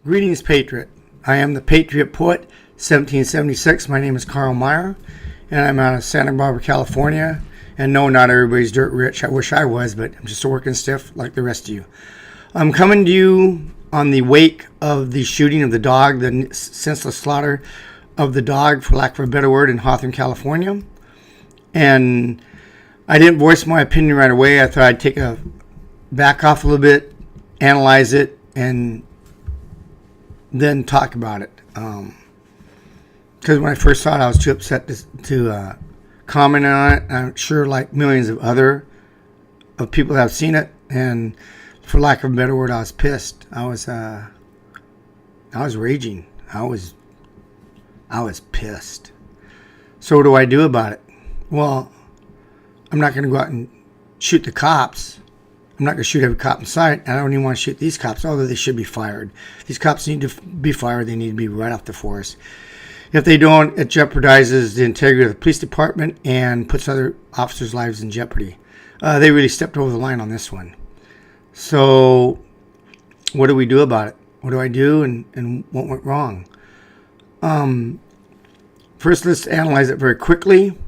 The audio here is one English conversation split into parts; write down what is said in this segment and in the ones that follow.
Greetings, Patriot. I am the Patriot Poet, 1776. My name is Carl Meyer, and I'm out of Santa Barbara, California. And no, not everybody's dirt rich. I wish I was, but I'm just a working stiff like the rest of you. I'm coming to you on the wake of the shooting of the dog, the senseless slaughter of the dog, for lack of a better word, in Hawthorn, California. And I didn't voice my opinion right away. I thought I'd take a back off a little bit, analyze it, and then talk about it. Because when I first saw it, I was too upset to comment on it. I'm sure, like millions of other people have seen it, and for lack of a better word, I was pissed. I was raging. I was pissed. So what do I do about it? Well, I'm not going to go out and shoot the cops. I'm not going to shoot every cop in sight. I don't even want to shoot these cops, although they should be fired. These cops need to be fired. They need to be right off the force. If they don't, it jeopardizes the integrity of the police department and puts other officers' lives in jeopardy. They really stepped over the line on this one. So what do we do about it? What do I do, and what went wrong? First, let's analyze it very quickly.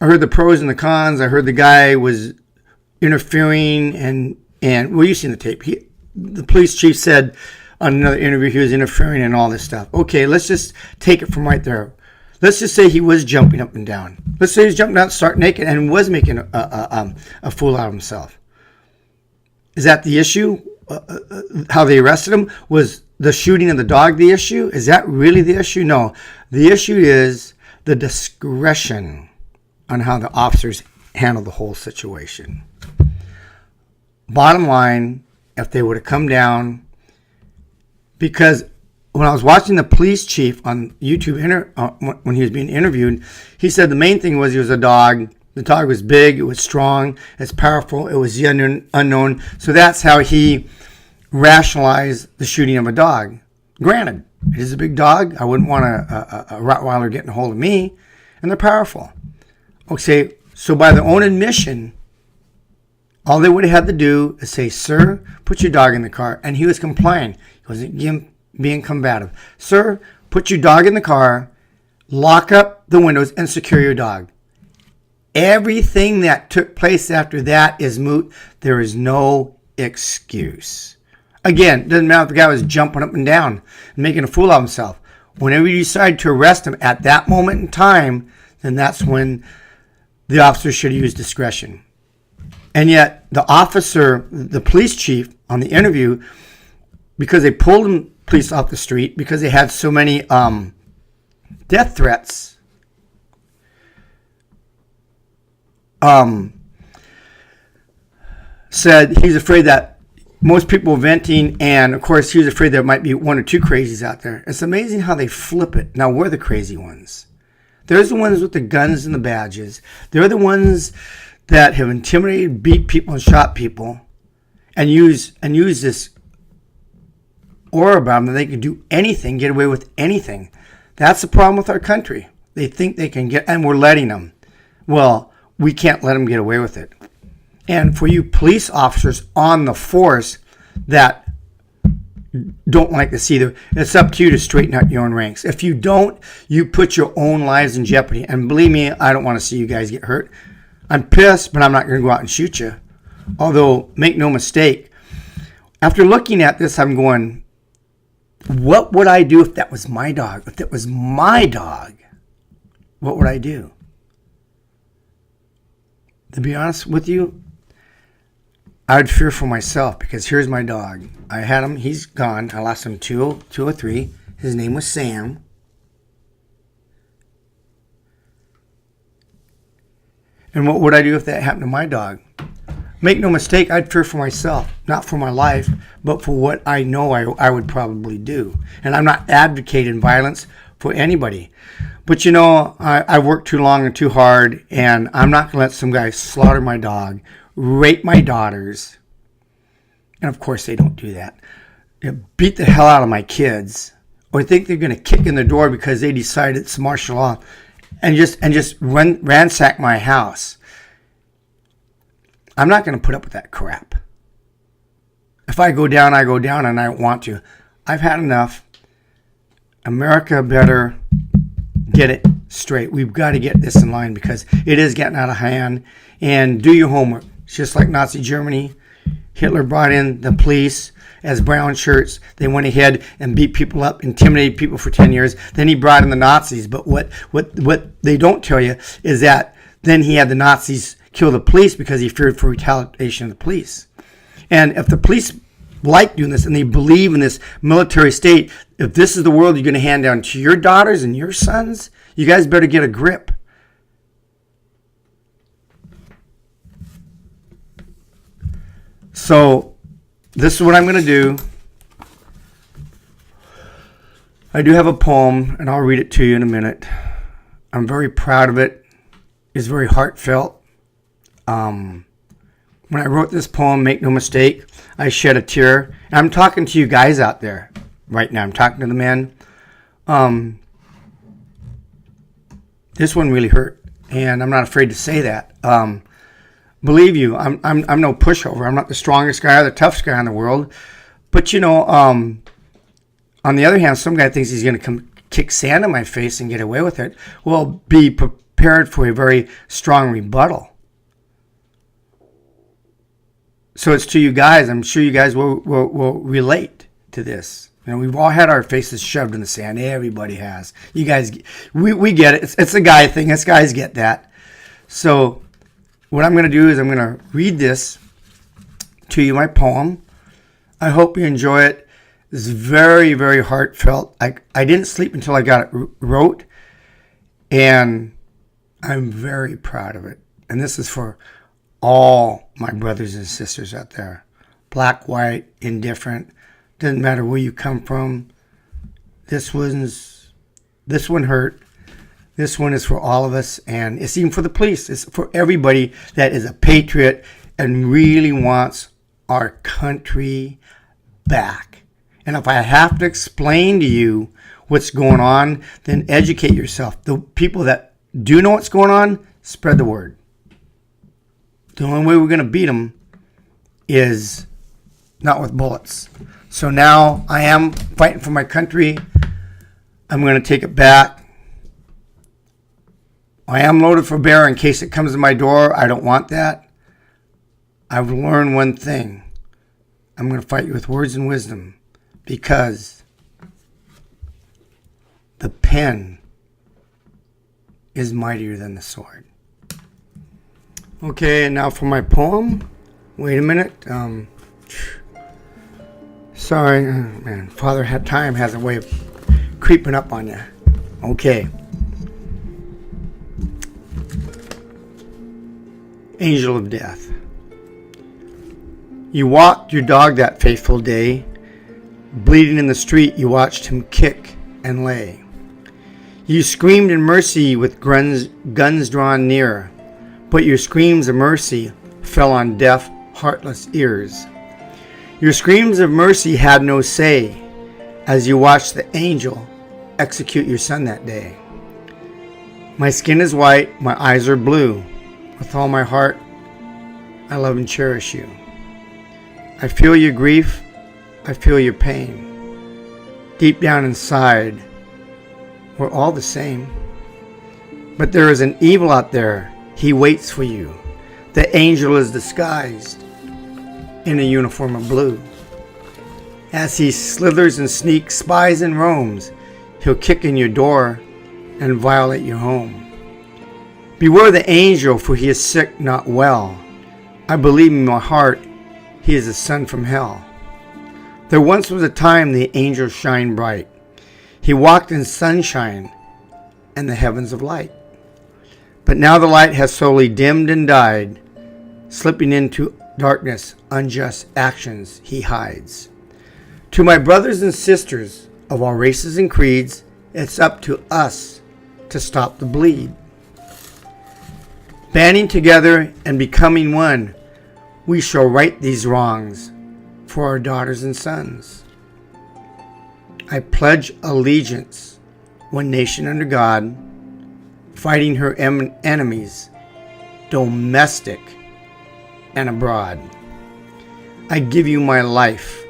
I heard the pros and the cons. I heard the guy was interfering, and well, you've seen the tape. The police chief said on another interview he was interfering and all this stuff. Okay, let's just take it from right there. Let's just say he was jumping up and down. Let's say he's jumping out, stark naked, and was making a fool out of himself. Is that the issue? How they arrested him? Was the shooting of the dog the issue? Is that really the issue? No. The issue is the discretion on how the officers handle the whole situation. Bottom line, if they would have come down, because when I was watching the police chief on YouTube when he was being interviewed, he said the main thing was he was a dog. The dog was big, it was strong, it's powerful, it was the unknown. So that's how he rationalized the shooting of a dog. Granted, it is a big dog. I wouldn't want a Rottweiler getting a hold of me, and they're powerful. Okay, so by their own admission, all they would have had to do is say, "Sir, put your dog in the car." And he was complying. He wasn't being combative. "Sir, put your dog in the car, lock up the windows, and secure your dog." Everything that took place after that is moot. There is no excuse. Again, it doesn't matter if the guy was jumping up and down and making a fool of himself. Whenever you decide to arrest him at that moment in time, then that's when the officer should use discretion. And yet the officer, the police chief on the interview, because they pulled police off the street because they had so many death threats, said he's afraid that most people were venting, and of course he was afraid there might be one or two crazies out there. It's amazing how they flip it. Now we're the crazy ones. They're the ones with the guns and the badges. They're the ones that have intimidated, beat people, and shot people, and use this aura about them that they can do anything, get away with anything. That's the problem with our country. They think they can get, and we're letting them. Well, we can't let them get away with it. And for you police officers on the force that don't like to see it's up to you to straighten out your own ranks. If you don't, you put your own lives in jeopardy. And believe me, I don't want to see you guys get hurt. I'm pissed, but I'm not going to go out and shoot you. Although, make no mistake, after looking at this, I'm going, what would I do if that was my dog? If that was my dog, what would I do? To be honest with you, I would fear for myself, because here's my dog. I had him. He's gone. I lost him 203. His name was Sam. And what would I do if that happened to my dog? Make no mistake, I'd fear for myself. Not for my life, but for what I know I would probably do. And I'm not advocating violence for anybody. But you know, I worked too long and too hard, and I'm not going to let some guy slaughter my dog, rape my daughters. And of course they don't do that. They beat the hell out of my kids, or think they're going to kick in the door because they decided it's martial law, and just ransack my house. I'm not going to put up with that crap. If I go down, I go down, and I don't want to. I've had enough. America better get it straight. We've got to get this in line because it is getting out of hand. And do your homework. It's just like Nazi Germany. Hitler brought in the police as brown shirts. They went ahead and beat people up, intimidated people for 10 years. Then he brought in the Nazis. But what they don't tell you is that then he had the Nazis kill the police because he feared for retaliation of the police. And if the police like doing this and they believe in this military state, if this is the world you're going to hand down to your daughters and your sons, you guys better get a grip. So this is what I'm going to do. I do have a poem, and I'll read it to you in a minute. I'm very proud of it. It's very heartfelt. When I wrote this poem, make no mistake, I shed a tear. And I'm talking to you guys out there right now. I'm talking to the men. This one really hurt, and I'm not afraid to say that. Believe you, I'm no pushover. I'm not the strongest guy or the toughest guy in the world. But, on the other hand, some guy thinks he's going to come kick sand in my face and get away with it. Well, be prepared for a very strong rebuttal. So it's to you guys. I'm sure you guys will relate to this. We've all had our faces shoved in the sand. Everybody has. You guys, we get it. It's a guy thing. Us guys get that. So what I'm going to do is I'm going to read this to you, my poem. I hope you enjoy it. It's very, very heartfelt. I didn't sleep until I got it wrote, and I'm very proud of it. And this is for all my brothers and sisters out there. Black, white, indifferent. Doesn't matter where you come from. This one hurt. This one is for all of us, and it's even for the police. It's for everybody that is a patriot and really wants our country back. And if I have to explain to you what's going on, then educate yourself. The people that do know what's going on, spread the word. The only way we're going to beat them is not with bullets. So now I am fighting for my country. I'm going to take it back. I am loaded for bear in case it comes to my door. I don't want that. I've learned one thing. I'm going to fight you with words and wisdom because the pen is mightier than the sword. Okay, and now for my poem. Wait a minute. Sorry, man. Father Time has a way of creeping up on you. Okay. Angel of Death. You walked your dog that faithful day. Bleeding in the street, you watched him kick and lay. You screamed in mercy with guns drawn near. But your screams of mercy fell on deaf, heartless ears. Your screams of mercy had no say as you watched the angel execute your son that day. My skin is white, my eyes are blue. With all my heart, I love and cherish you. I feel your grief, I feel your pain. Deep down inside, we're all the same. But there is an evil out there. He waits for you. The angel is disguised in a uniform of blue. As he slithers and sneaks, spies and roams, he'll kick in your door and violate your home. Beware the angel, for he is sick, not well. I believe in my heart he is a son from hell. There once was a time the angel shined bright. He walked in sunshine and the heavens of light. But now the light has slowly dimmed and died. Slipping into darkness, unjust actions he hides. To my brothers and sisters of all races and creeds, it's up to us to stop the bleed. Banding together and becoming one, we shall right these wrongs for our daughters and sons. I pledge allegiance, one nation under God, fighting her enemies, domestic and abroad. I give you my life.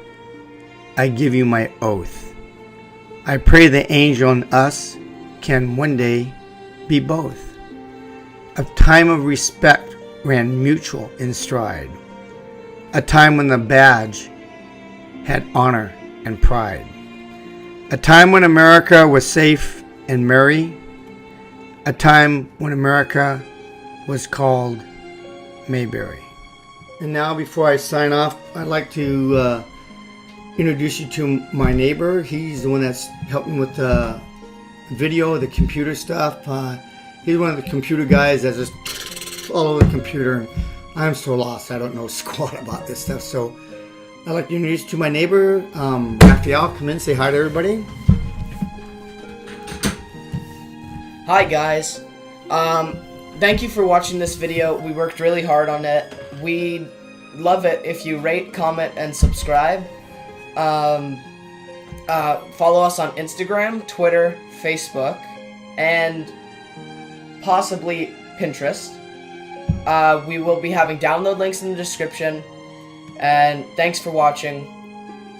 I give you my oath. I pray the angel and us can one day be both. A time of respect ran mutual in stride. A time when the badge had honor and pride. A time when America was safe and merry. A time when America was called Mayberry. And now, before I sign off, I'd like to introduce you to my neighbor. He's the one that's helping with the video, the computer stuff. He's one of the computer guys that's just all over the computer. I'm so lost. I don't know squat about this stuff. So I'd like to introduce you to my neighbor, Raphael. Come in, say hi to everybody. Hi guys. Thank you for watching this video. We worked really hard on it. We'd love it if you rate, comment, and subscribe. Follow us on Instagram, Twitter, Facebook, and possibly Pinterest. We will be having download links in the description. And thanks for watching.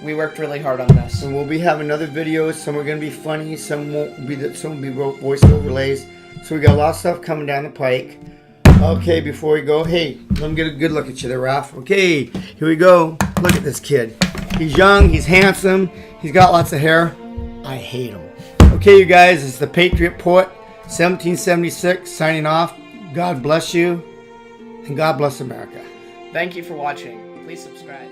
We worked really hard on this. And we'll be having other videos. Some are going to be funny. Some won't be. Some will be voice overlays. So we got a lot of stuff coming down the pike. Okay, before we go, hey, let me get a good look at you there, Raph. Okay, here we go. Look at this kid. He's young. He's handsome. He's got lots of hair. I hate him. Okay, you guys, it's the Patriot Poet, 1776, signing off. God bless you, and God bless America. Thank you for watching. Please subscribe.